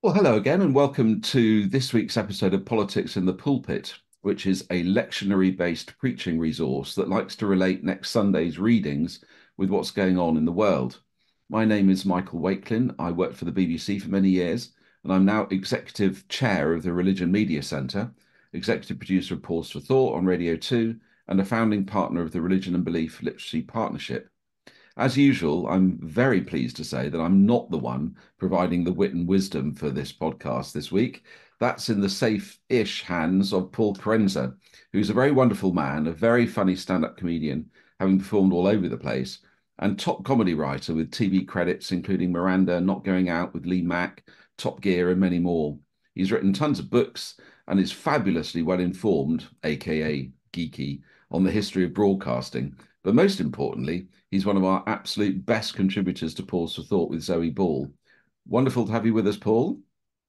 Well, hello again, and welcome to this week's episode of Politics in the Pulpit, which is a lectionary-based preaching resource that likes to relate next Sunday's readings with what's going on in the world. My name is Michael Wakelin. I worked for the BBC for many years, and I'm now Executive Chair of the Religion Media Centre, Executive Producer of Pause for Thought on Radio 2, and a founding partner of the Religion and Belief Literacy Partnership. As usual, I'm very pleased to say that I'm not the one providing the wit and wisdom for this podcast this week. That's in the safe-ish hands of Paul Kerensa, who's a very wonderful man, a very funny stand-up comedian, having performed all over the place, and top comedy writer with TV credits including Miranda, Not Going Out with Lee Mack, Top Gear, and many more. He's written tons of books and is fabulously well informed, aka geeky, on the history of broadcasting. But most importantly, he's one of our absolute best contributors to Pause for Thought with Zoe Ball. Wonderful to have you with us, Paul.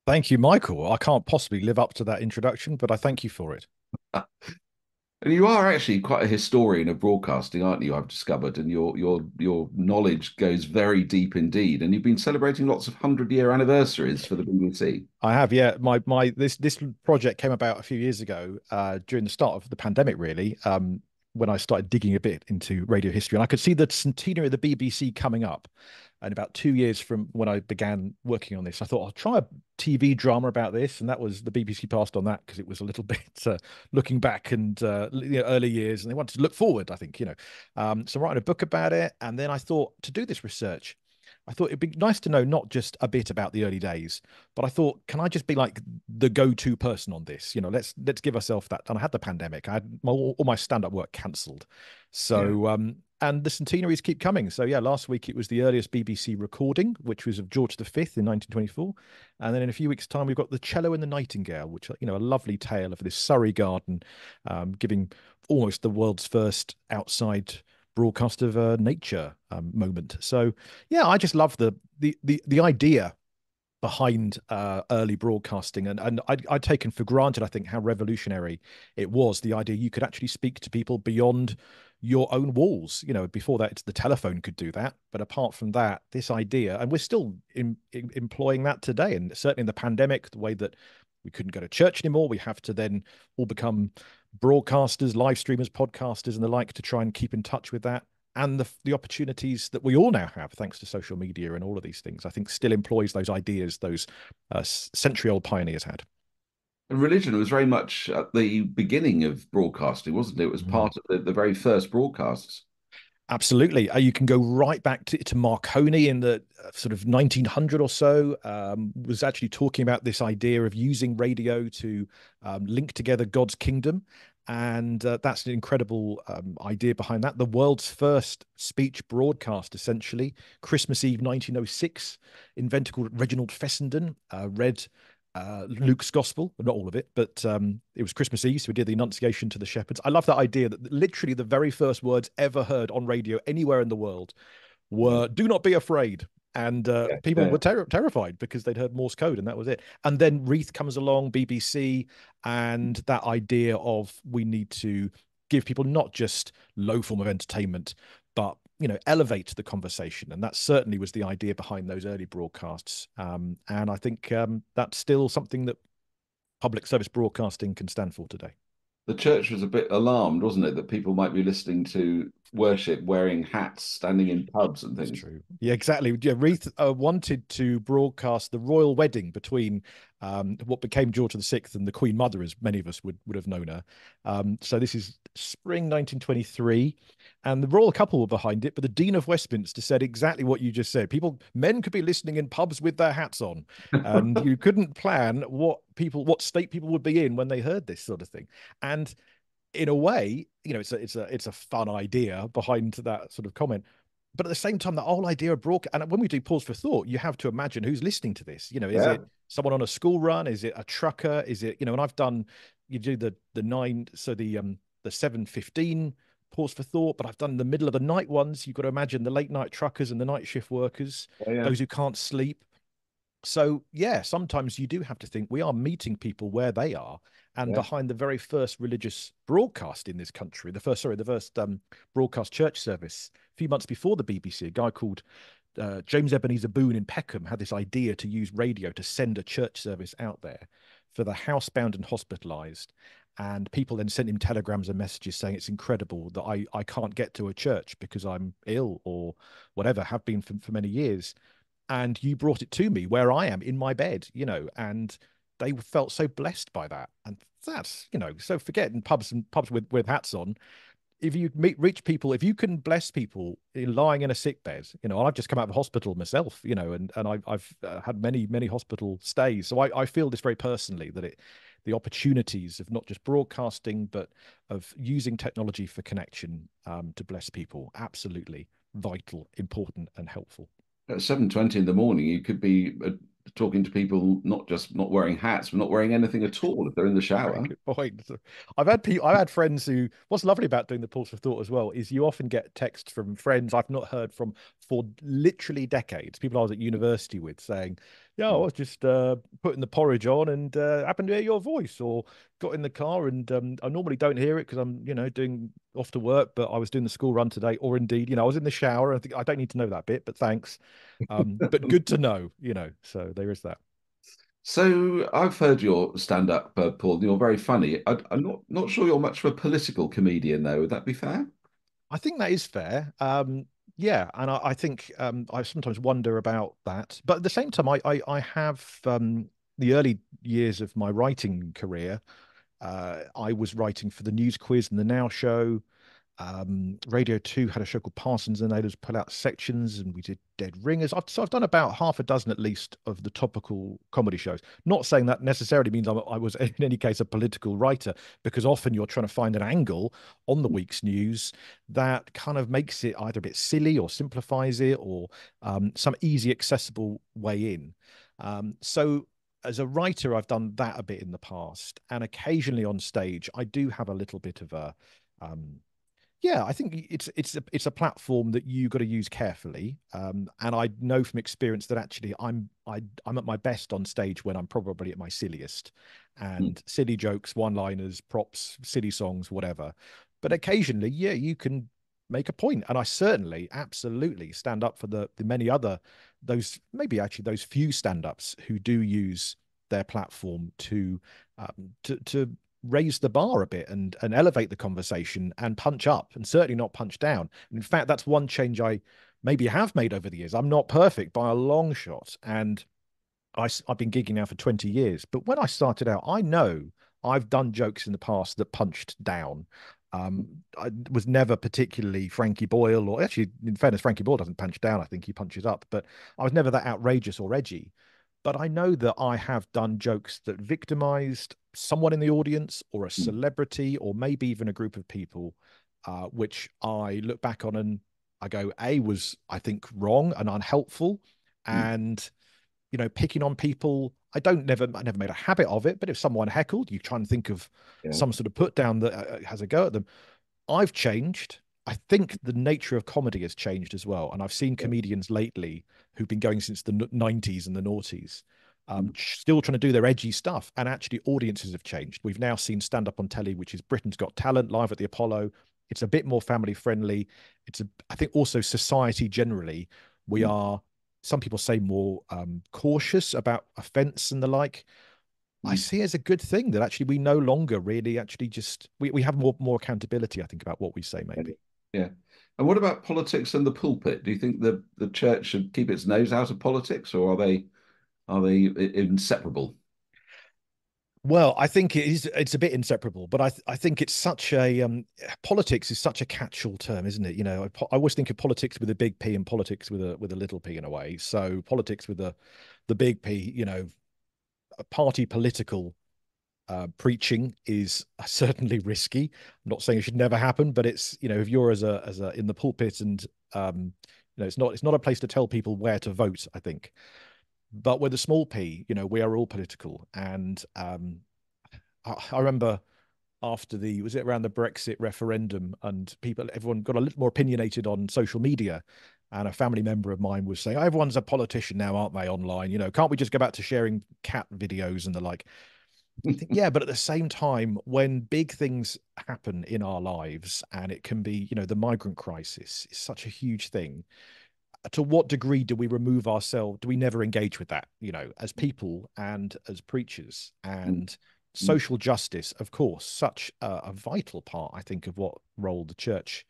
Thank you, Michael. I can't possibly live up to that introduction, but I thank you for it. And you are actually quite a historian of broadcasting, aren't you? I've discovered, and your knowledge goes very deep indeed. And you've been celebrating lots of 100-year anniversaries for the BBC. I have, yeah. This project came about a few years ago, during the start of the pandemic, really, when I started digging a bit into radio history, and I could see the centenary of the BBC coming up. And about 2 years from when I began working on this, I thought I'll try a TV drama about this, and that was the BBC passed on that because it was a little bit looking back and early years, and they wanted to look forward. I think so I'm writing a book about it, and then I thought to do this research. I thought it'd be nice to know not just a bit about the early days, but I thought, can I just be like the go-to person on this? Let's give ourselves that. And I had the pandemic. I had all my stand-up work cancelled. Yeah. And the centenaries keep coming. So yeah, last week it was the earliest BBC recording, which was of George V in 1924. And then in a few weeks' time, we've got The Cello and the Nightingale, which, a lovely tale of this Surrey garden, giving almost the world's first outside broadcast of a nature moment. So yeah, I just love the idea behind early broadcasting, and I'd taken for granted, I think, how revolutionary it was, the idea you could actually speak to people beyond your own walls. Before that, it's the telephone could do that, but apart from that, this idea, and we're still employing that today, and certainly in the pandemic, the way that we couldn't go to church anymore, we have to then all become broadcasters, live streamers, podcasters, and the like to try and keep in touch with that. And the opportunities that we all now have, thanks to social media and all of these things, I think still employs those ideas those century-old pioneers had. And religion was very much at the beginning of broadcasting, wasn't it? It was Mm. part of the very first broadcasts. Absolutely. You can go right back to Marconi in the sort of 1900 or so, was actually talking about this idea of using radio to link together God's kingdom. And that's an incredible idea behind that. The world's first speech broadcast, essentially, Christmas Eve 1906, inventor called Reginald Fessenden read Luke's gospel, not all of it, but it was Christmas Eve, so we did the Annunciation to the shepherds. I love that idea that literally the very first words ever heard on radio anywhere in the world Yeah. were "Do not be afraid." And Yeah. people Yeah. were terrified because they'd heard Morse code, and that was it. And then Reith comes along, BBC, and that idea of we need to give people not just low form of entertainment, but elevate the conversation. And that certainly was the idea behind those early broadcasts. And I think that's still something that public service broadcasting can stand for today. The church was a bit alarmed, wasn't it, that people might be listening to worship wearing hats, standing in pubs and It's things. true. Yeah, exactly. Yeah, Reith wanted to broadcast the royal wedding between what became George VI and the Queen Mother, as many of us would have known her. So this is spring 1923, and the royal couple were behind it. But the Dean of Westminster said exactly what you just said. Men could be listening in pubs with their hats on, and you couldn't plan what state people would be in when they heard this sort of thing. And in a way, it's a fun idea behind that sort of comment, but at the same time, the whole idea of broadcast, and when we do pause for thought, you have to imagine who's listening to this. Is Yeah. it someone on a school run? Is it a trucker? Is it, and I've done, you do the nine, so the 7:15 pause for thought, but I've done the middle of the night ones. You've got to imagine the late night truckers and the night shift workers, Yeah. Yeah. those who can't sleep. So yeah, sometimes you do have to think we are meeting people where they are. And Yeah. behind the very first religious broadcast in this country, the first broadcast church service, a few months before the BBC, a guy called James Ebenezer Boone in Peckham had this idea to use radio to send a church service out there for the housebound and hospitalized. And people then sent him telegrams and messages saying it's incredible that I can't get to a church because I'm ill or whatever, have been for many years. And you brought it to me where I am in my bed, and they felt so blessed by that. And that's, so forget in pubs with hats on, if you reach people, if you can bless people lying in a sick bed, I've just come out of hospital myself, and I've had many hospital stays. So I feel this very personally, that the opportunities of not just broadcasting, but of using technology for connection, to bless people, absolutely vital, important, and helpful. At 7:20 in the morning, you could be talking to people not just not wearing hats, but not wearing anything at all if they're in the Very shower. good point. I've had friends who. What's lovely about doing the Pulse of Thought as well is you often get texts from friends I've not heard from for literally decades. People I was at university with saying, "Yeah, I was just putting the porridge on and happened to hear your voice, or got in the car and I normally don't hear it because I'm doing off to work, but I was doing the school run today, or indeed I was in the shower. I think I don't need to know that bit, but thanks. But good to know, So there is that." So I've heard your stand up, Paul, and you're very funny. I'm not sure you're much of a political comedian, though. Would that be fair? I think that is fair. Yeah, and I think I sometimes wonder about that. But at the same time, I have the early years of my writing career. I was writing for the News Quiz and the Now Show. Radio 2 had a show called Parsons and Naylors pull out sections, and we did Dead Ringers. So I've done about half a dozen at least of the topical comedy shows. Not saying that necessarily means I was in any case a political writer, because often you're trying to find an angle on the week's news that kind of makes it either a bit silly or simplifies it, or some easy, accessible way in. So as a writer, I've done that a bit in the past, and occasionally on stage, I do have a little bit of a yeah, I think it's a platform that you got to use carefully, and I know from experience that actually I'm at my best on stage when I'm probably at my silliest, Mm. and silly jokes, one-liners, props, silly songs, whatever. But occasionally, yeah, you can make a point, and I certainly, absolutely stand up for the many other those maybe actually those few stand-ups who do use their platform to raise the bar a bit and elevate the conversation and punch up, and certainly not punch down. And in fact, that's one change I maybe have made over the years. I'm not perfect by a long shot, and I've been gigging now for 20 years. But when I started out, I know I've done jokes in the past that punched down. I was never particularly Frankie Boyle, or actually, in fairness, Frankie Boyle doesn't punch down. I think he punches up, but I was never that outrageous or edgy. But I know that I have done jokes that victimized someone in the audience or a Mm. celebrity or maybe even a group of people, which I look back on and I go, A, was, I think, wrong and unhelpful. Mm. And, picking on people, I never made a habit of it. But if someone heckled, you try and think of Yeah. some sort of put down that has a go at them. I've changed. I think the nature of comedy has changed as well. And I've seen Yeah. comedians lately who've been going since the 90s and the noughties, Mm. still trying to do their edgy stuff. And actually, audiences have changed. We've now seen stand up on telly, which is Britain's Got Talent live at the Apollo. It's a bit more family friendly. I think also society generally, we Mm. are, some people say, more cautious about offense and the like. I Mm. see it as a good thing that actually we no longer really actually just we have more accountability, I think, about what we say, Yeah. maybe. Yeah. And what about politics and the pulpit? Do you think the church should keep its nose out of politics, or are they inseparable? Well, I think it's a bit inseparable, but I think it's such a politics is such a catch-all term, isn't it? I always think of politics with a big P and politics with a little p in a way. So politics with the big P, a party political preaching is certainly risky. I'm not saying it should never happen, but it's, if you're as a in the pulpit and it's not a place to tell people where to vote, I think. But with a small p, we are all political. And I remember after was it around the Brexit referendum, and everyone got a little more opinionated on social media. And a family member of mine was saying, "Oh, everyone's a politician now, aren't they, online? Can't we just go back to sharing cat videos and the like?" I think, yeah, but at the same time, when big things happen in our lives, and it can be, the migrant crisis is such a huge thing. to what degree do we remove ourselves? Do we never engage with that, as people and as preachers? mm, And mm, social justice, of course, such a vital part, I think, of what role the church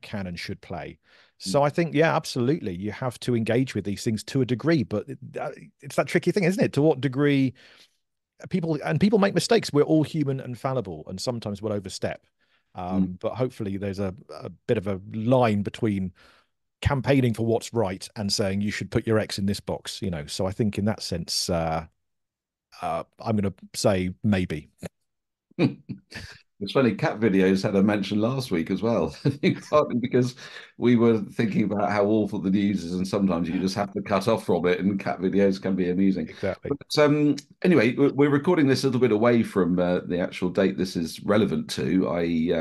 can and should play. mm, So I think, yeah, absolutely, you have to engage with these things to a degree, but it's that tricky thing, isn't it? To what degree people make mistakes. We're all human and fallible, and sometimes we'll overstep. mm. But hopefully, there's a bit of a line between campaigning for what's right and saying you should put your X in this box. So I think in that sense, I'm going to say maybe. It's funny, cat videos had a mention last week as well. I think partly because we were thinking about how awful the news is, and sometimes you just have to cut off from it, and cat videos can be amusing. Exactly. But anyway, we're recording this a little bit away from the actual date this is relevant to, i.e.,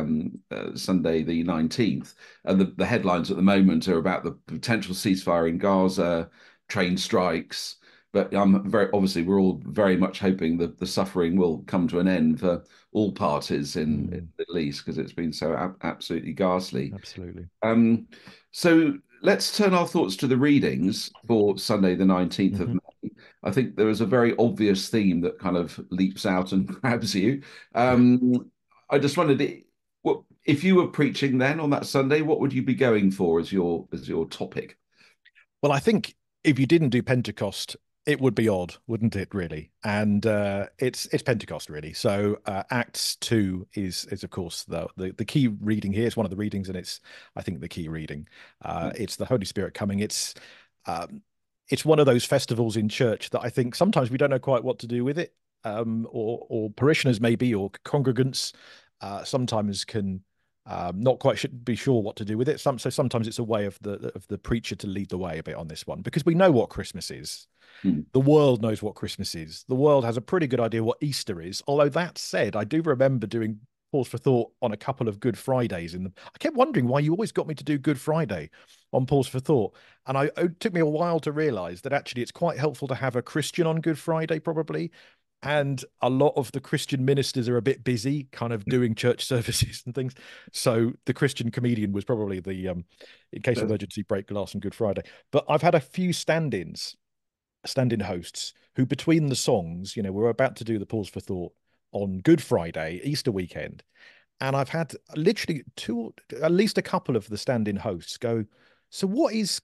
Sunday the 19th. And the headlines at the moment are about the potential ceasefire in Gaza, train strikes. But I'm very obviously we're all very much hoping that the suffering will come to an end for all parties in Mm, the Middle East because it's been so absolutely ghastly. absolutely. Um, so let's turn our thoughts to the readings for Sunday, the 19th of Hmm. May. I think there is a very obvious theme that kind of leaps out and grabs you. Yeah. I just wondered, what if you were preaching then on that Sunday, what would you be going for as your topic? Well, I think if you didn't do Pentecost, it would be odd, wouldn't it? Really, and it's Pentecost, really. So Acts 2 is of course the key reading here. It's one of the readings, and it's I think the key reading. It's the Holy Spirit coming. Um, it's one of those festivals in church that I think sometimes we don't know quite what to do with it, or parishioners maybe or congregants sometimes can not quite should be sure what to do with it. So sometimes it's a way of the preacher to lead the way a bit on this one because we know what Christmas is. Hmm. The world knows what Christmas is. The world has a pretty good idea what Easter is. Although that said, I do remember doing pause for thought on a couple of Good Fridays. I kept wondering why you always got me to do Good Friday on pause for thought, and it took me a while to realise that actually it's quite helpful to have a Christian on Good Friday, probably. And a lot of the Christian ministers are a bit busy, kind of doing church services and things. So the Christian comedian was probably the in case of emergency break glass on Good Friday. But I've had a few stand-in hosts who between the songs, we're about to do the pause for thought on Good Friday, Easter weekend. And I've had literally at least a couple of the stand-in hosts go, so what is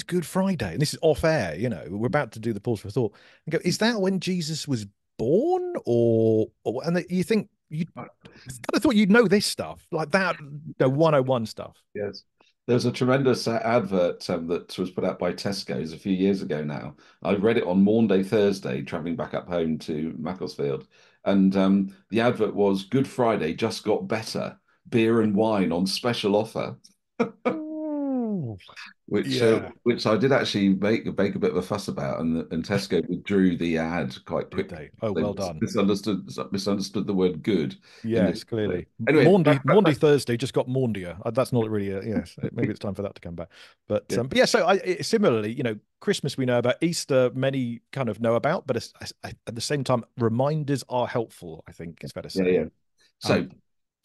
Good Friday? And this is off air, we're about to do the pause for thought and go, is that when Jesus was born and you think you kind of thought you'd know this stuff like that, the 101 stuff. Yes. There's a tremendous advert that was put out by Tesco's a few years ago now. I read it on Maundy Thursday, traveling back up home to Macclesfield. And the advert was Good Friday just got better. Beer and wine on special offer, Ooh, which yeah. I did actually make a bit of a fuss about, and Tesco withdrew the ad quite Did quickly. they? Oh, They well done. misunderstood the word good in this. Yes, clearly. Anyway, Maundy Thursday just got Maundier. That's not really yes. Maybe it's time for that to come back. But yeah, yeah. So similarly, Christmas we know about, Easter many kind of know about, but at the same time, reminders are helpful. I think it's fair to yeah, say. yeah. Um, So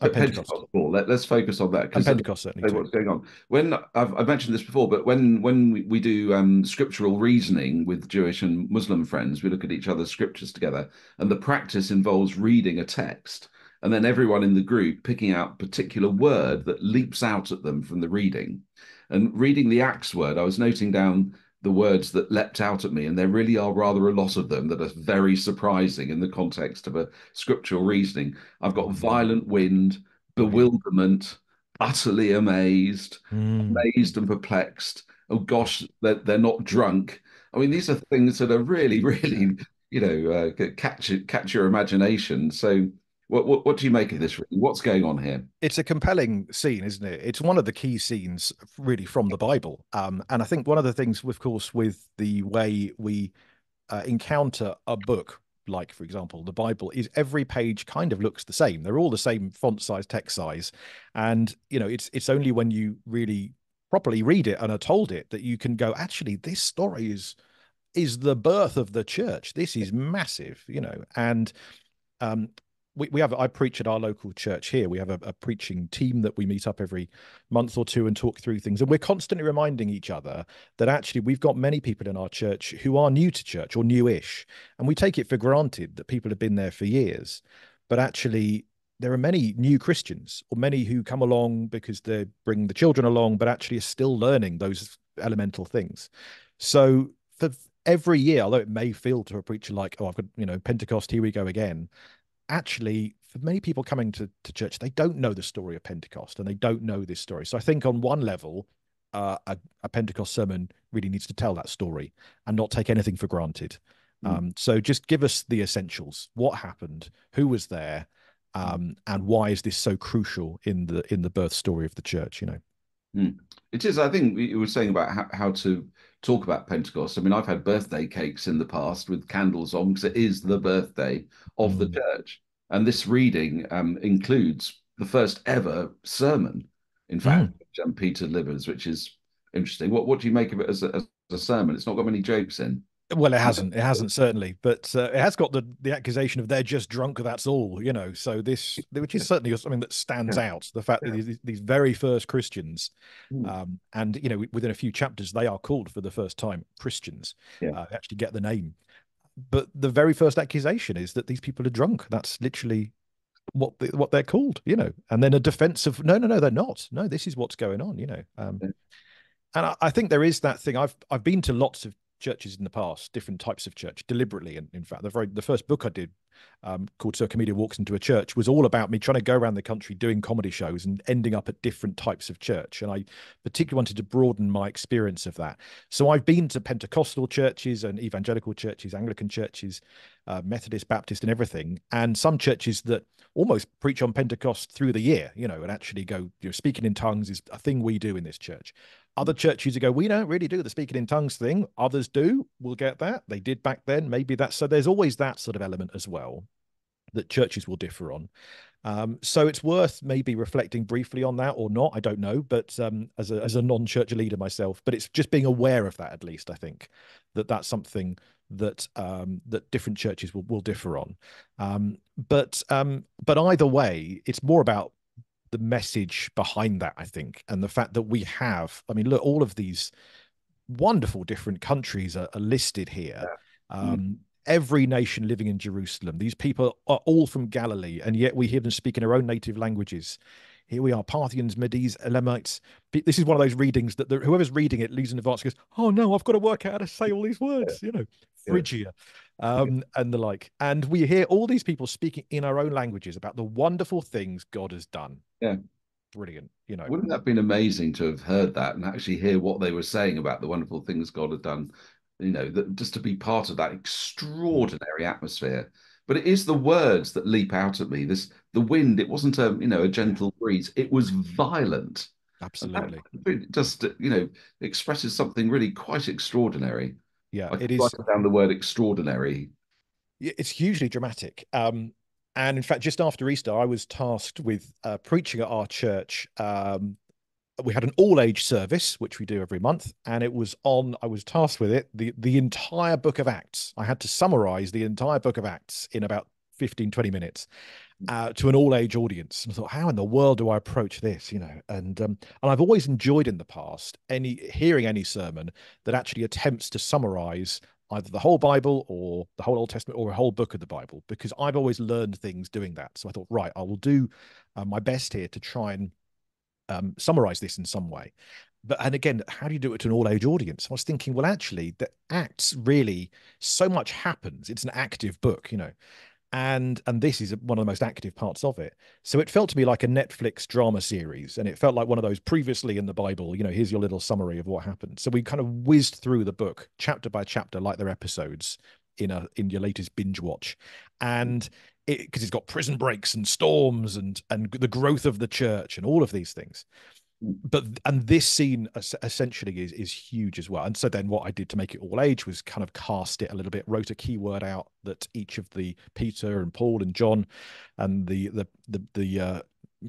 and Pentecost, Pentecost Paul. Let's focus on that and because Pentecost certainly too. what's going on. When I've mentioned this before, but when we do scriptural reasoning with Jewish and Muslim friends, we look at each other's scriptures together, and the practice involves reading a text and then everyone in the group picking out a particular word that leaps out at them from the reading. And reading the Acts word, I was noting down the words that leapt out at me, and there really are rather a lot of them that are very surprising in the context of a scriptural reasoning. I've got Mm, violent wind, brilliant. bewilderment, utterly amazed, Mm, amazed and perplexed. Oh gosh, they're not drunk. I mean, these are things that are really, yeah. really, catch your imagination. So, what do you make of this? Really? What's going on here? It's a compelling scene, isn't it? It's one of the key scenes really from the Bible. And I think one of the things, of course, with the way we encounter a book, like, for example, the Bible, is every page kind of looks the same. They're all the same font size, text size. And, it's only when you really properly read it and are told it that you can go, actually, this story is the birth of the church. This is massive, and um, I preach at our local church here. We have a preaching team that we meet up every month or two and talk through things. And we're constantly reminding each other that actually we've got many people in our church who are new to church or newish. And we take it for granted that people have been there for years. But actually, there are many new Christians or many who come along because they bring the children along, but actually are still learning those elemental things. So for every year, although it may feel to a preacher like, oh, I've got, Pentecost, here we go again, actually, for many people coming to church, they don't know the story of Pentecost and they don't know this story. So I think on one level, a Pentecost sermon really needs to tell that story and not take anything for granted. So just give us the essentials. What happened? Who was there? And why is this so crucial in the birth story of the church? It is. I think you were saying about how to talk about Pentecost. I mean, I've had birthday cakes in the past with candles on because it is the birthday of the church. And this reading includes the first ever sermon, in fact, which Peter delivers, which is interesting. What do you make of it as a sermon? It's not got many jokes in. Well, it hasn't certainly, but it has got the accusation of they're just drunk, that's all, So this, which is certainly something that stands out, the fact that these very first Christians, and within a few chapters, they are called for the first time Christians, actually get the name. But the very first accusation is that these people are drunk. That's literally what they're called, And then a defense of no, they're not. No, this is what's going on, And I think there is that thing. I've been to lots of churches in the past, different types of church, deliberately. And in fact, the first book I did, called So a Comedian Walks into a Church, was all about me trying to go around the country doing comedy shows and ending up at different types of church. And I particularly wanted to broaden my experience of that. So I've been to Pentecostal churches and evangelical churches, Anglican churches, Methodist, Baptist, and everything. And some churches that almost preach on Pentecost through the year, and actually go, speaking in tongues is a thing we do in this church. Other churches who go, we don't really do the speaking in tongues thing. Others do. We'll get that. They did back then. Maybe that's so. There's always that sort of element as well that churches will differ on. So it's worth maybe reflecting briefly on that or not. I don't know. But as a non-church leader myself, but it's just being aware of that, at least, I think, that's something that that different churches will differ on. But either way, it's more about the message behind that, I think, and the fact that we have, I mean, look, all of these wonderful different countries are listed here. Every nation living in Jerusalem. These people are all from Galilee, and yet we hear them speak in their own native languages. Here we are, Parthians, Medes, Elamites. This is one of those readings that whoever's reading it leaves in advance goes, oh no, I've got to work out how to say all these words, Phrygia, and the like. And we hear all these people speaking in our own languages about the wonderful things God has done. Yeah. Brilliant. Wouldn't that have been amazing to have heard that and actually hear what they were saying about the wonderful things God had done? Just to be part of that extraordinary atmosphere. But it is the words that leap out at me. The wind, it wasn't a gentle breeze. It was violent. Absolutely. It just, expresses something really quite extraordinary. Yeah, I it is. write down the word extraordinary. It's hugely dramatic. And in fact, just after Easter, I was tasked with preaching at our church. We had an all-age service, which we do every month, and I was tasked with it, the entire book of Acts. I had to summarize the entire book of Acts in about 15, 20 minutes to an all-age audience. And I thought, how in the world do I approach this? And I've always enjoyed in the past hearing any sermon that actually attempts to summarize either the whole Bible or the whole Old Testament or a whole book of the Bible, because I've always learned things doing that. So I thought, right, I will do my best here to try and summarize this in some way. And again, how do you do it to an all-age audience? I was thinking, well, actually, the Acts really, so much happens. It's an active book, and this is one of the most active parts of it. So it felt to me like a Netflix drama series, and it felt like one of those previously in the Bible, here's your little summary of what happened. So we kind of whizzed through the book chapter by chapter, like they're episodes in your latest binge watch. And because it's got prison breaks and storms and the growth of the church and all of these things. And this scene essentially is huge as well. And so then what I did to make it all age was kind of cast it a little bit, wrote a keyword out that each of the Peter and Paul and John and the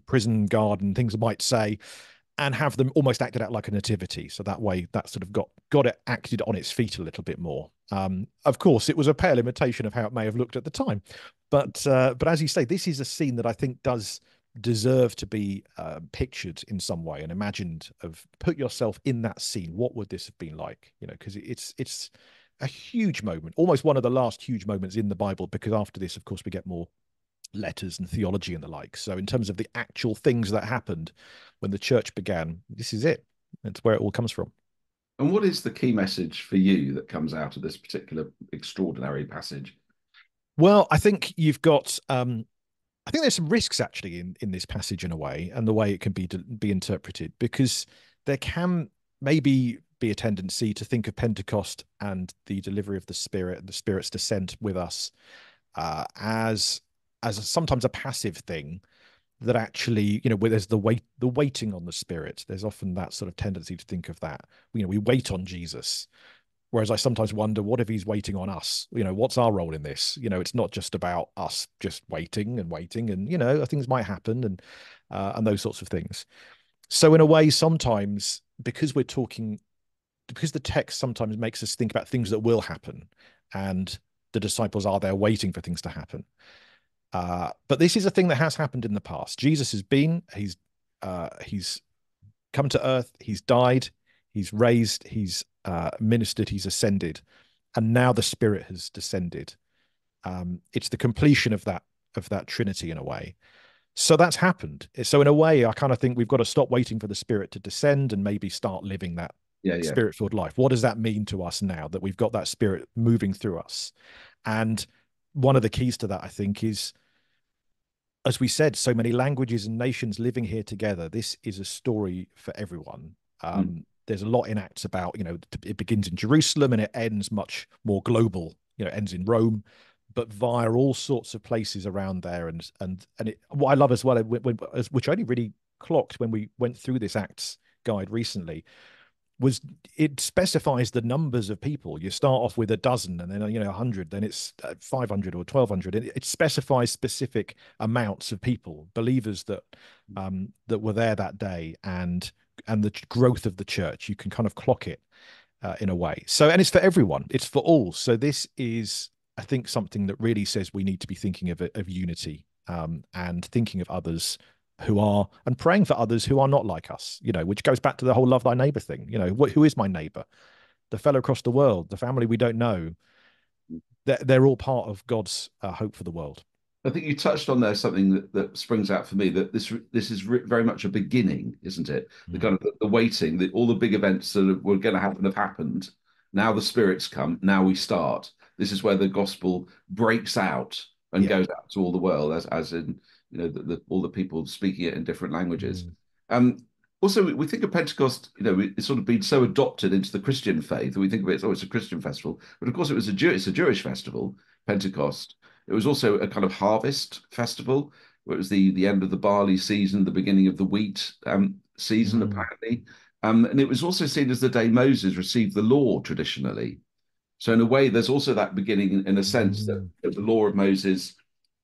prison guard and things might say. and have them almost acted out like a nativity. So that way, that sort of got it acted on its feet a little bit more. Of course, it was a pale imitation of how it may have looked at the time, but as you say, this is a scene that I think does deserve to be pictured in some way and imagined. Of put yourself in that scene. What would this have been like? You know, because it's a huge moment, almost one of the last huge moments in the Bible. Because after this, of course, we get more letters and theology and the like. So in terms of the actual things that happened when the church began, this is it. It's where it all comes from. And what is the key message for you that comes out of this particular extraordinary passage? Well, I think you've got I think there's some risks actually in this passage in a way, and the way it can be interpreted, because there can maybe be a tendency to think of Pentecost and the delivery of the Spirit and the Spirit's descent with us as sometimes a passive thing, that actually, you know, where there's the waiting on the Spirit. There's often that sort of tendency to think of that. You know, we wait on Jesus. Whereas I sometimes wonder, what if he's waiting on us? You know, what's our role in this? You know, it's not just about us just waiting and, you know, things might happen and those sorts of things. So in a way, sometimes because the text sometimes makes us think about things that will happen, and the disciples are there waiting for things to happen. But this is a thing that has happened in the past. Jesus has been, he's come to earth, he's died, he's raised, he's ministered, he's ascended, and now the Spirit has descended. It's the completion of that Trinity in a way. So that's happened. So in a way, I kind of think we've got to stop waiting for the Spirit to descend and maybe start living that Spirit-filled life. What does that mean to us now that we've got that Spirit moving through us? And one of the keys to that, I think, is, as we said, so many languages and nations living here together. This is a story for everyone. There's a lot in Acts about, you know, it begins in Jerusalem and it ends much more global. You know, it ends in Rome, but via all sorts of places around there. And what I love as well, which I only really clocked when we went through this Acts guide recently, was it specifies the numbers of people. You start off with a dozen, and then, you know, 100, then it's 500 or 1,200. It specifies specific amounts of people, believers that were there that day, and the growth of the church. You can kind of clock it in a way. So, and it's for everyone. It's for all. So this is, I think, something that really says we need to be thinking of unity, and thinking of others who are, and praying for others who are not like us, you know, which goes back to the whole love thy neighbor thing. You know, who is my neighbor? The fellow across the world, the family we don't know. They're all part of God's hope for the world. I think you touched on there something that springs out for me, that this is very much a beginning, isn't it? The kind of the waiting, all the big events that were going to happen have happened. Now the Spirit's come. Now we start. This is where the gospel breaks out and goes out to all the world, as in, you know, all the people speaking it in different languages. Also, we think of Pentecost, you know, it's sort of been so adopted into the Christian faith that we think of it as, oh, it's a Christian festival. But of course, it's a Jewish festival, Pentecost. It was also a kind of harvest festival, where it was the end of the barley season, the beginning of the wheat season, apparently. And it was also seen as the day Moses received the law traditionally. So in a way, there's also that beginning, in a sense, that the law of Moses,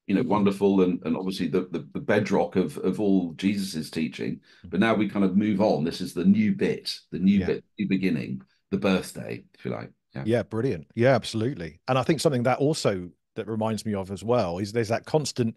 you know, wonderful, and obviously the bedrock of all Jesus's teaching. But now we kind of move on. This is the new bit, new beginning, the birthday, if you like. Yeah, brilliant. Yeah, absolutely. And I think something that also that reminds me of as well is there's that constant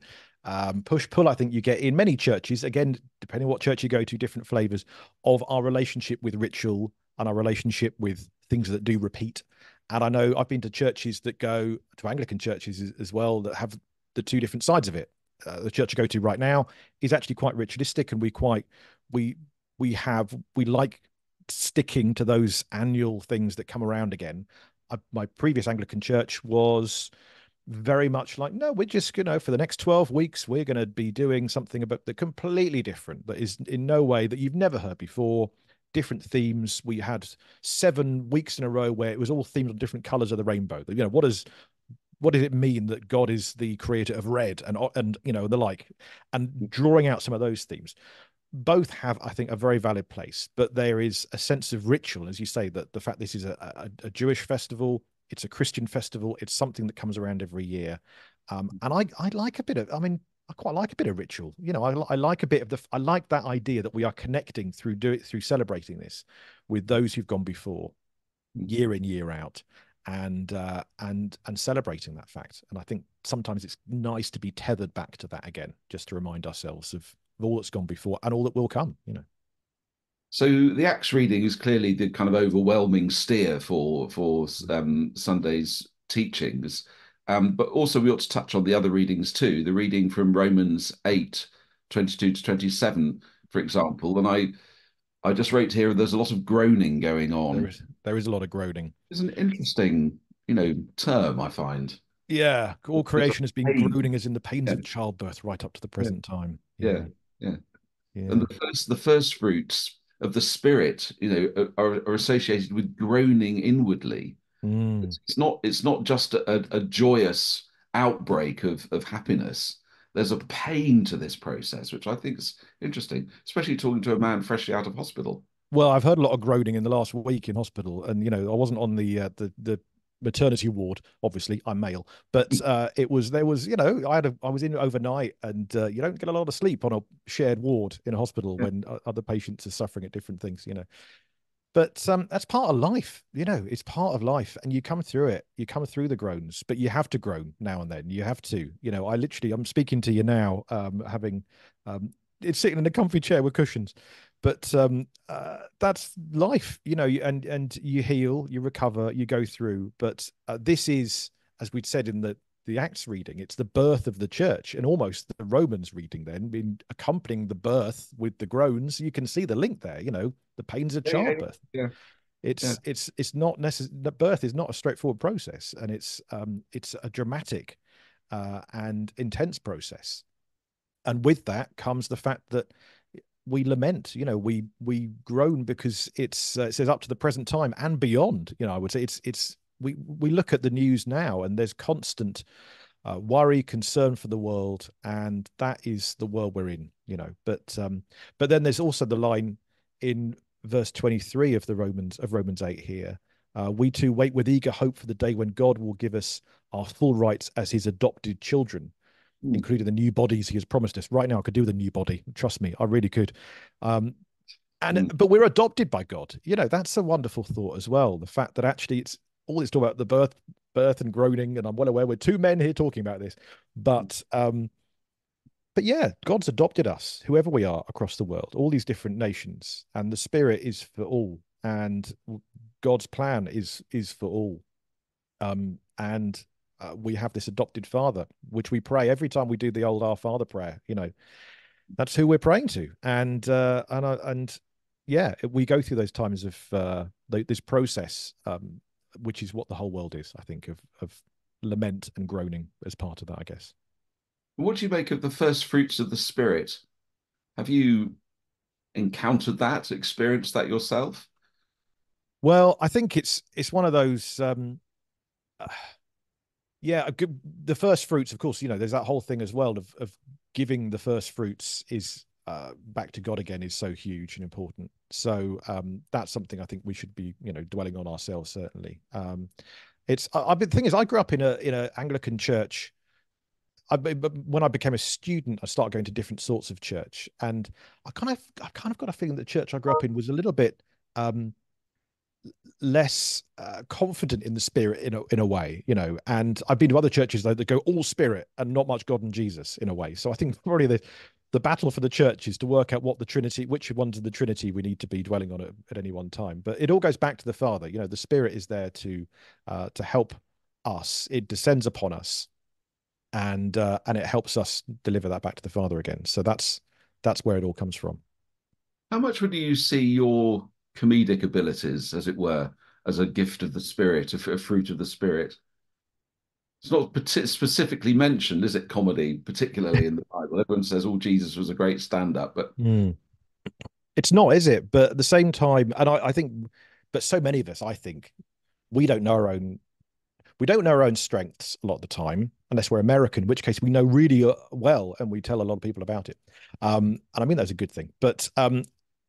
push pull I think you get in many churches, again, depending on what church you go to, different flavors of our relationship with ritual and our relationship with things that do repeat. And I know I've been to churches that go to Anglican churches as well that have the two different sides of it. The church I go to right now is actually quite ritualistic, and we like sticking to those annual things that come around again. My previous Anglican church was very much like, no, we're just, you know, for the next 12 weeks, we're going to be doing something about the completely different, that is in no way that you've never heard before. Different themes. We had 7 weeks in a row where it was all themed on different colors of the rainbow. You know, what does it mean that God is the creator of red and you know, the like, and drawing out some of those themes. Both have, I think, a very valid place, but there is a sense of ritual, as you say, that the fact this is a Jewish festival, it's a Christian festival, it's something that comes around every year. And I like a bit of, I mean, I quite like a bit of ritual. I like a bit of I like that idea that we are connecting through celebrating this with those who've gone before, year in, year out, and celebrating that fact. And I think sometimes it's nice to be tethered back to that again, just to remind ourselves of all that's gone before and all that will come. So the Acts reading is clearly the kind of overwhelming steer for Sunday's teachings, but also we ought to touch on the other readings too. The reading from Romans 8:22 to 27, for example. And I just wrote here there's a lot of groaning going There on. is there is a lot of groaning. It's an interesting, term I find. Yeah, all There's a creation has been pain. groaning as in the pains Yeah, of childbirth right up to the yeah, present time. yeah, Yeah, yeah. And yeah. the first fruits of the spirit, are associated with groaning inwardly. Mm. It's not just a joyous outbreak of happiness. There's a pain to this process, which I think is interesting, especially talking to a man freshly out of hospital. Well, I've heard a lot of groaning in the last week in hospital, and I wasn't on the maternity ward. Obviously, I'm male, but it was there was I was in overnight, and you don't get a lot of sleep on a shared ward in a hospital Yeah. when other patients are suffering at different things. But that's part of life. It's part of life, and you come through it. You come through the groans, but you have to groan now and then. You have to. I'm speaking to you now, having it's sitting in a comfy chair with cushions, but that's life. And you heal, you recover, you go through. But this is, as we'd said in the Acts reading, it's the birth of the church, and almost the Romans reading then, in accompanying the birth with the groans. You can see the link there. The pains of Yeah, yeah, childbirth. yeah, yeah. It's not necessary. The birth is not a straightforward process, and it's a dramatic and intense process. And with that comes the fact that we lament. We groan because it says up to the present time and beyond. I would say we look at the news now, and there's constant worry, concern for the world, and that is the world we're in. But then there's also the line in verse 23 of Romans 8 here. We too wait with eager hope for the day when God will give us our full rights as his adopted children, Mm, including the new bodies he has promised us. Right now, I could do with a new body. Trust me, I really could. Um, mm. but we're adopted by God. That's a wonderful thought as well. The fact that actually it's talking about the birth and groaning, and I'm well aware we're two men here talking about this, but yeah, God's adopted us, whoever we are across the world, all these different nations, and the Spirit is for all, and God's plan is for all. And we have this adopted Father, which we pray every time we do the old Our Father prayer. That's who we're praying to, and yeah, we go through those times of this process, which is what the whole world is, I think, of lament and groaning as part of that, I guess. What do you make of the first fruits of the spirit? Have you encountered that, experienced that yourself? Well, I think it's one of those. Yeah, the first fruits, of course. There's that whole thing as well of giving the first fruits is back to God again is so huge and important. So that's something I think we should be dwelling on ourselves certainly. The thing is, I grew up in a Anglican church. But when I became a student, I started going to different sorts of church, and I kind of got a feeling that the church I grew up in was a little bit um, less confident in the spirit in a way. And I've been to other churches though that go all spirit and not much God and Jesus in a way. So I think probably the battle for the church is to work out which ones of the Trinity we need to be dwelling on at any one time. But it all goes back to the Father. The Spirit is there to help us. It descends upon us, and it helps us deliver that back to the Father again. So that's where it all comes from. How much would you see your comedic abilities, as it were, as a gift of the spirit, a fruit of the spirit? It's not specifically mentioned, is it, comedy, particularly in the Bible? Everyone says, oh, Jesus was a great stand-up, but Mm. It's not, is it? But at the same time, and I think, but so many of us, I think, we don't know our own we don't know our own strengths a lot of the time, unless we're American, in which case we know really well, and we tell a lot of people about it. And I mean that's a good thing. But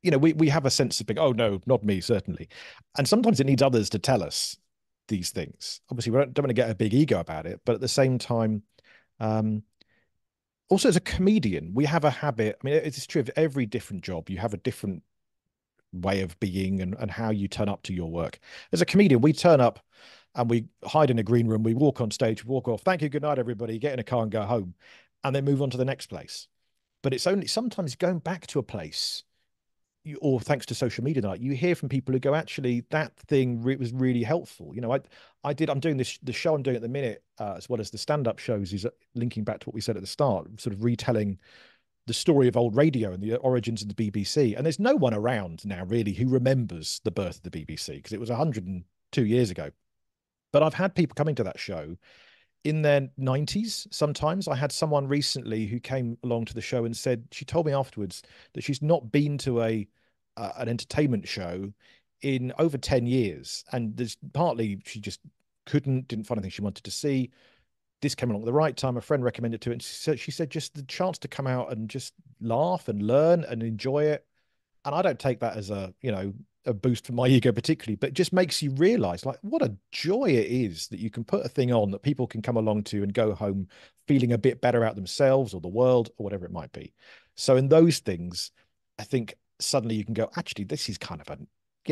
we have a sense of being, oh no, not me, certainly. And sometimes it needs others to tell us these things. Obviously, we don't want to get a big ego about it, but at the same time, um, also as a comedian, we have a habit. I mean, it's true of every different job. You have a different way of being and how you turn up to your work. As a comedian, we turn up and we hide in a green room. We walk on stage, walk off. Thank you, good night, everybody. Get in a car and go home, and then move on to the next place. But it's only sometimes going back to a place, or thanks to social media, like you hear from people who go, actually, that thing was really helpful. You know, I'm doing this, the show I'm doing at the minute, as well as the stand-up shows, is linking back to what we said at the start, sort of retelling the story of old radio and the origins of the BBC. And there's no one around now really who remembers the birth of the BBC because it was 102 years ago. But I've had people coming to that show in their 90s sometimes. I had someone recently who came along to the show and said, she told me afterwards that she's not been to an entertainment show in over 10 years. And there's partly she just didn't find anything she wanted to see. This came along at the right time. A friend recommended it to her, and she said just the chance to come out and just laugh and learn and enjoy it. And I don't take that as a boost for my ego particularly, but it just makes you realize like what a joy it is that you can put a thing on that people can come along to and go home feeling a bit better about themselves or the world or whatever it might be. So in those things, I think suddenly you can go, actually, this is kind of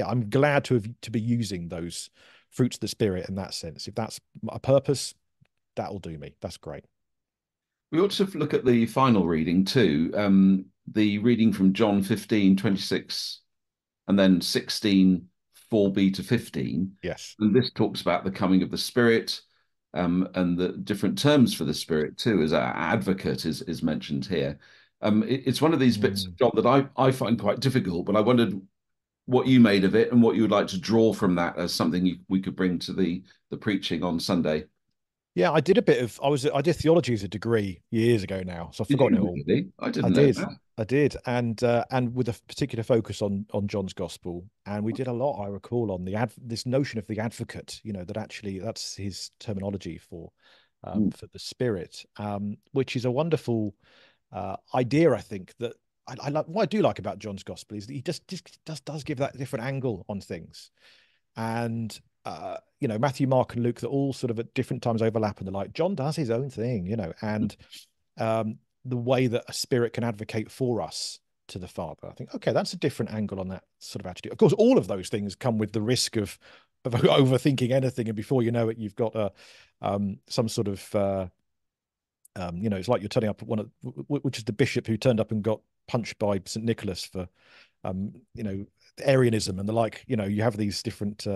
I'm glad to be using those fruits of the spirit in that sense. If that's a purpose, that'll do me. That's great. We ought to look at the final reading too. The reading from John 15:26 and then 16, 4b to 15. Yes. And this talks about the coming of the Spirit, and the different terms for the Spirit too, as our advocate is mentioned here. It's one of these bits of John that I find quite difficult, but I wondered what you made of it and what you would like to draw from that as something we could bring to the preaching on Sunday. Yeah, I did a bit of I did theology as a degree years ago now, so I've Did forgotten it you all. really? I I didn't know did. that. I did. And with a particular focus on John's gospel. And we did a lot, I recall, on this notion of the advocate, that actually that's his terminology Mm. for the spirit, which is a wonderful idea, I think, that I like. What I do like about John's gospel is that he just does give that different angle on things. And Matthew, Mark, and Luke, that all sort of at different times overlap, and they're like, John does his own thing, and the way that a spirit can advocate for us to the Father. I think, okay, that's a different angle on that sort of attitude. Of course, all of those things come with the risk of overthinking anything, and before you know it, you've got some sort of it's like you're turning up at which is the bishop who turned up and got punched by St. Nicholas for um, you know, Arianism and the like. You have these different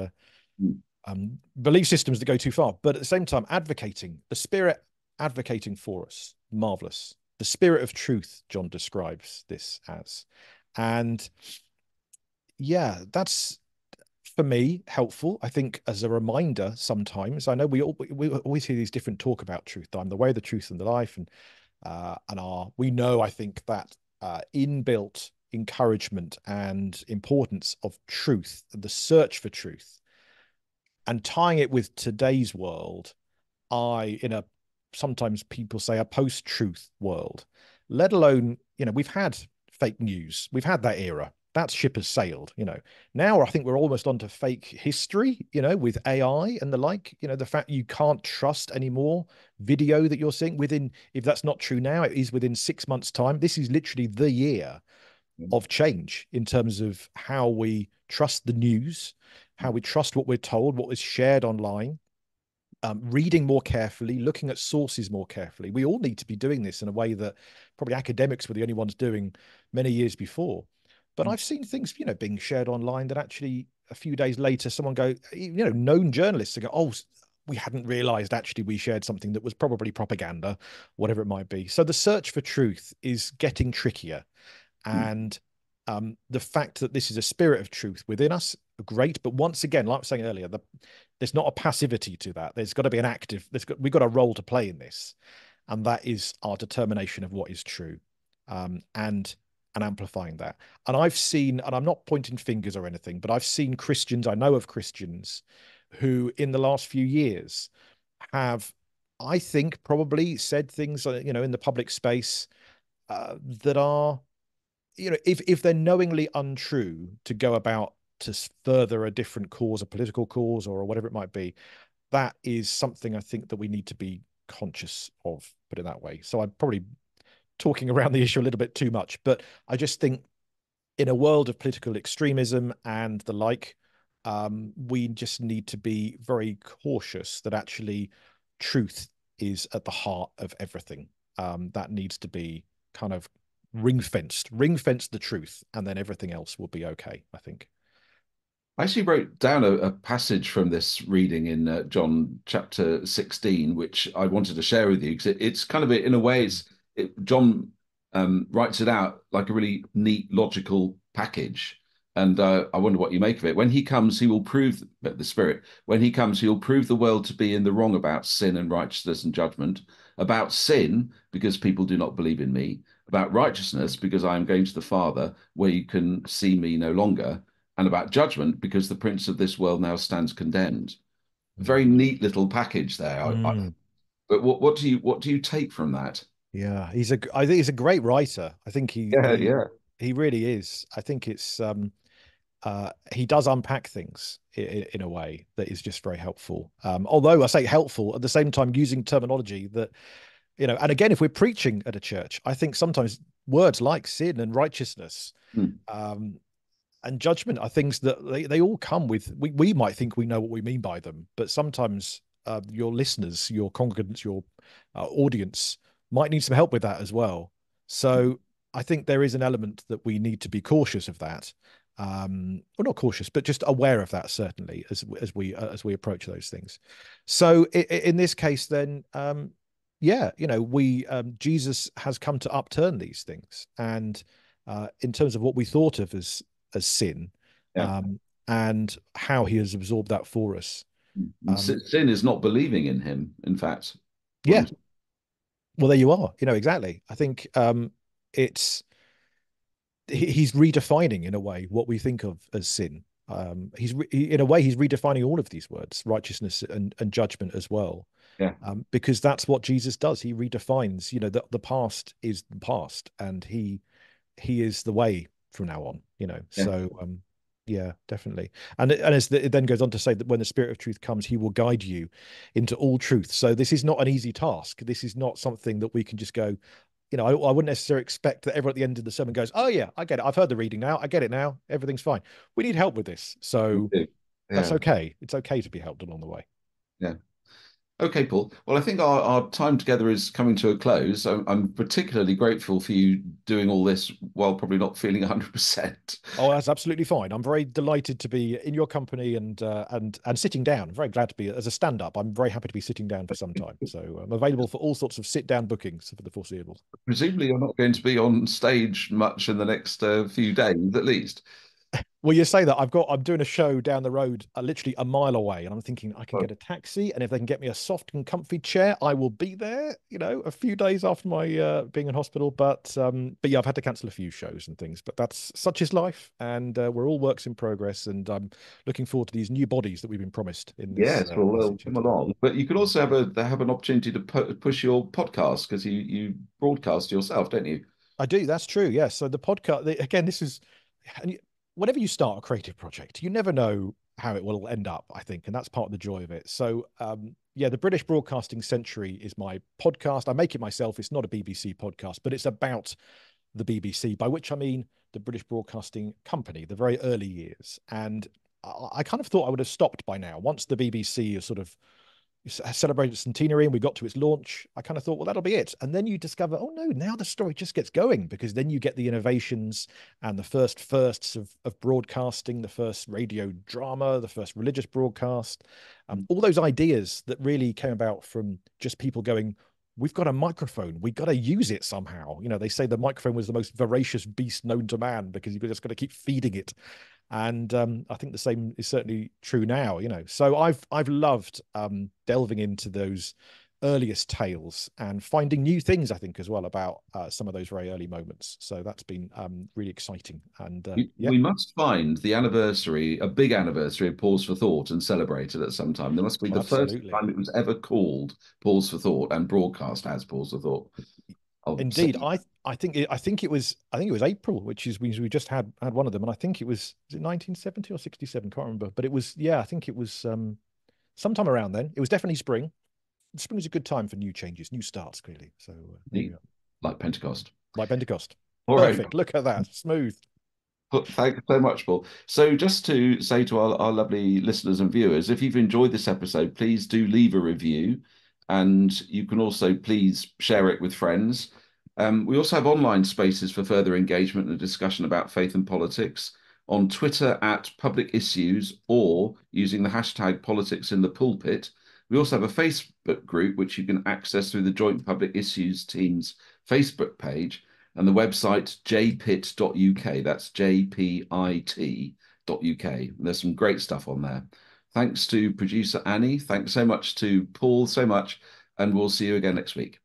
Mm. belief systems that go too far, but at the same time, the Spirit advocating for us, marvelous. The Spirit of truth, John describes this as, and yeah, that's for me helpful. I think as a reminder, sometimes I know we always hear these different talk about truth. I'm the way, the truth, and the life, and we know, I think, that inbuilt encouragement and importance of truth, the search for truth, and tying it with today's world, in a sometimes people say a post-truth world, let alone, we've had fake news, we've had that era. That ship has sailed. Now I think we're almost onto fake history, with AI and the like, the fact you can't trust anymore video that you're seeing if that's not true now, it is within 6 months' time. This is literally the year of change in terms of how we trust the news, how we trust what we're told, what is shared online, reading more carefully, looking at sources more carefully. We all need to be doing this in a way that probably academics were the only ones doing many years before. But I've seen things, being shared online that actually a few days later, someone known journalists go, oh, we hadn't realized actually we shared something that was probably propaganda, whatever it might be. So the search for truth is getting trickier. And the fact that this is a spirit of truth within us, great. But once again, like I was saying earlier, there's not a passivity to that. There's got to be we've got a role to play in this. And that is our determination of what is true, and amplifying that. And I've seen, and I'm not pointing fingers or anything, but I've seen Christians, I know of Christians who in the last few years have, I think, probably said things, in the public space that are, if they're knowingly untrue, to go about to further a different cause, a political cause, or whatever it might be, that is something I think that we need to be conscious of, put it that way. So I'd probably talking around the issue a little bit too much, but I just think in a world of political extremism and the like, we just need to be very cautious that actually truth is at the heart of everything. That needs to be kind of ring fence the truth, and then everything else will be okay, I think. I actually wrote down a passage from this reading in John chapter 16, which I wanted to share with you because it's kind of, in a way, John writes it out like a really neat, logical package. And I wonder what you make of it. When he comes, he will prove, the Spirit, when he comes, he will prove the world to be in the wrong about sin and righteousness and judgment, about sin, because people do not believe in me, about righteousness, because I am going to the Father, where you can see me no longer, and about judgment, because the prince of this world now stands condemned. Very neat little package there. Mm. But what do you take from that? Yeah, I think he's a great writer. I think Yeah, yeah. he really is. I think it's he does unpack things in a way that is just very helpful. Although I say helpful at the same time using terminology that, and again, if we're preaching at a church, I think sometimes words like sin and righteousness, Hmm. um, and judgment are things that they all come with. We might think we know what we mean by them, but sometimes your listeners, your congregants, your audience might need some help with that as well. So I think there is an element that we need to be cautious of that. Well, not cautious, but just aware of that, certainly, as we approach those things. So in this case, then, yeah, we Jesus has come to upturn these things, and in terms of what we thought of as sin, Yeah. and how he has absorbed that for us. And sin is not believing in him, in fact. Yeah, According to- well, there you are. Exactly. I think it's he's redefining in a way what we think of as sin. In a way he's redefining all of these words, righteousness and judgment as well, Yeah, because that's what Jesus does. He redefines. The past is the past, and he is the way from now on. yeah. So yeah, definitely. And it then goes on to say that when the Spirit of truth comes, he will guide you into all truth. So this is not an easy task. This is not something that we can just go, I wouldn't necessarily expect that everyone at the end of the sermon goes, oh yeah, I get it, I've heard the reading now, I get it now, everything's fine. We need help with this, We so do. that's Yeah, okay. It's okay to be helped along the way. yeah. Okay, Paul. Well, I think our time together is coming to a close. I'm particularly grateful for you doing all this while probably not feeling 100%. Oh, that's absolutely fine. I'm very delighted to be in your company and sitting down. I'm very glad to be as a stand-up. I'm very happy to be sitting down for some time. So I'm available for all sorts of sit-down bookings for the foreseeable. Presumably, you're not going to be on stage much in the next few days, at least. Well, you say that I'm doing a show down the road, literally a mile away, and I'm thinking I can Oh, get a taxi, and if they can get me a soft and comfy chair, I will be there. A few days after my being in hospital, but yeah, I've had to cancel a few shows and things, but that's such is life, and we're all works in progress, and I'm looking forward to these new bodies that we've been promised in this yes, well, they'll come city. along. But you could also have an opportunity to push your podcast because you broadcast yourself, don't you? I do. That's true. Yes. So the podcast, again, this is, and whenever you start a creative project, you never know how it will end up, I think. And that's part of the joy of it. So, yeah, the British Broadcasting Century is my podcast. I make it myself. It's not a BBC podcast, but it's about the BBC, by which I mean the British Broadcasting Company, the very early years. And I kind of thought I would have stopped by now. Once the BBC is sort of celebrated its centenary and we got to its launch, I kind of thought, well, that'll be it. And then you discover, oh no, now the story just gets going, because then you get the innovations and the firsts of broadcasting, the first radio drama, the first religious broadcast, all those ideas that really came about from just people going, we've got a microphone, we got to use it somehow. They say the microphone was the most voracious beast known to man because you've just got to keep feeding it. And I think the same is certainly true now. So I've loved delving into those earliest tales and finding new things, I think, as well, about some of those very early moments. So that's been really exciting. And yeah. We must find the anniversary, a big anniversary of Pause for Thought, and celebrate it at some time. There must be Oh, the first absolutely. time it was ever called Pause for Thought and broadcast as Pause for Thought. Of Indeed, I think it was April, which is we just had one of them, and I think was it 1970 or 67? Can't remember, but it was, yeah, I think it was sometime around then. It was definitely spring. Spring is a good time for new changes, new starts, clearly. So there we the are. like Pentecost. Like Pentecost. All right. Perfect. Look at that. Smooth. Thank you so much, Paul. So, just to say to our lovely listeners and viewers, if you've enjoyed this episode, please do leave a review, and you can also please share it with friends. We also have online spaces for further engagement and discussion about faith and politics on Twitter at Public Issues or using the hashtag Politics in the Pulpit. We also have a Facebook group which you can access through the Joint Public Issues Team's Facebook page and the website jpit.uk. That's jpit.uk. There's some great stuff on there. Thanks to producer Annie. Thanks so much to Paul, so much. And we'll see you again next week.